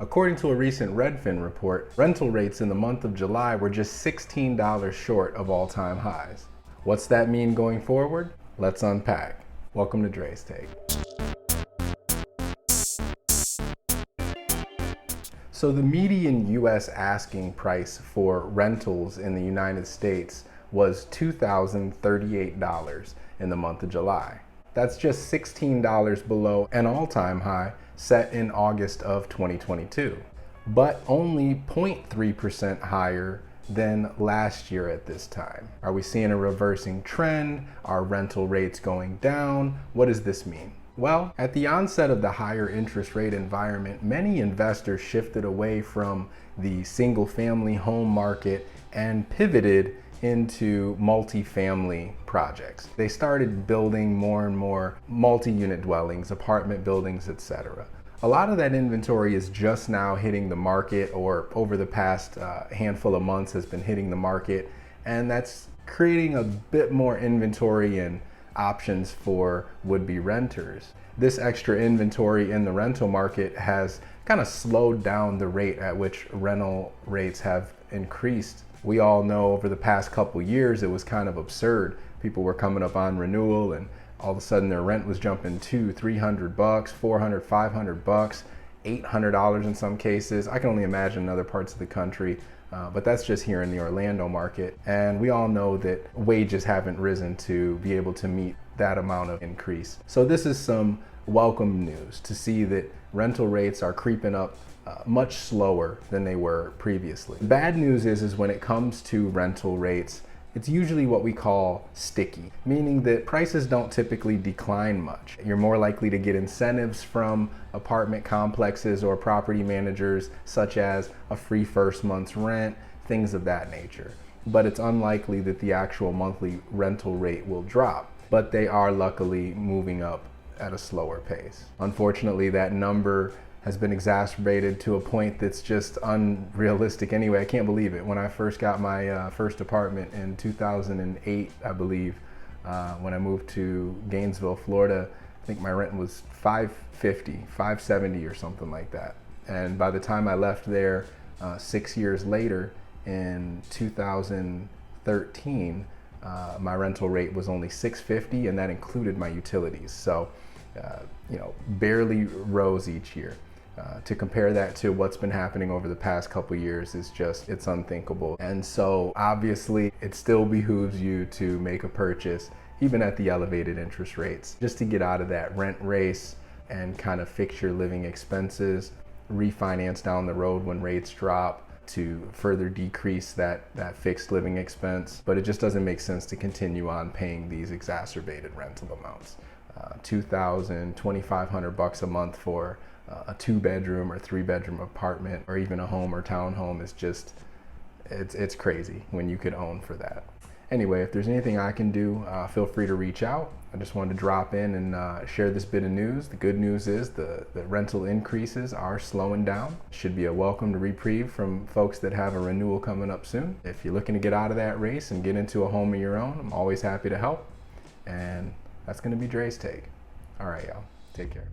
According to a recent Redfin report, rental rates in the month of July were just $16 short of all-time highs. What's that mean going forward? Let's unpack. Welcome to Dre's Take. So the median US asking price for rentals in the United States was $2,038 in the month of July. That's just $16 below an all-time high set in August of 2022, but only 0.3% higher than last year at this time. Are we seeing a reversing trend? Are rental rates going down? What does this mean? Well, at the onset of the higher interest rate environment, many investors shifted away from the single-family home market and pivoted into multi-family projects. They started building more and more multi-unit dwellings, apartment buildings, etc. A lot of that inventory is just now hitting the market, or over the past handful of months has been hitting the market, and that's creating a bit more inventory and options for would-be renters. This extra inventory in the rental market has kind of slowed down the rate at which rental rates have increased. We all know over the past couple years it was kind of absurd. People were coming up on renewal and all of a sudden their rent was jumping $200-300, $400, $500, $800 in some cases. I can only imagine in other parts of the country, but that's just here in the Orlando market. And we all know that wages haven't risen to be able to meet that amount of increase. So this is some welcome news to see that rental rates are creeping up much slower than they were previously. The bad news is when it comes to rental rates, it's usually what we call sticky, meaning that prices don't typically decline much. You're more likely to get incentives from apartment complexes or property managers, such as a free first month's rent, things of that nature. But it's unlikely that the actual monthly rental rate will drop, but they are luckily moving up at a slower pace. Unfortunately, that number has been exacerbated to a point that's just unrealistic anyway. I can't believe it. When I first got my first apartment in 2008, I believe, when I moved to Gainesville, Florida, I think my rent was $550, $570 or something like that. And by the time I left there 6 years later in 2013, my rental rate was only $650, and that included my utilities. So, barely rose each year. To compare that to what's been happening over the past couple years is just, it's unthinkable. And so obviously it still behooves you to make a purchase, even at the elevated interest rates, just to get out of that rent race and kind of fix your living expenses, refinance down the road when rates drop to further decrease that fixed living expense. But it just doesn't make sense to continue on paying these exacerbated rental amounts. $2,000, $2,500 a month for a 2-bedroom or 3-bedroom apartment, or even a home or townhome is just, it's crazy when you could own for that. Anyway, if there's anything I can do, feel free to reach out. I just wanted to drop in and share this bit of news. The good news is the rental increases are slowing down. Should be a welcomed reprieve from folks that have a renewal coming up soon. If you're looking to get out of that race and get into a home of your own, I'm always happy to help. And that's gonna be Dre's Take. All right, y'all, take care.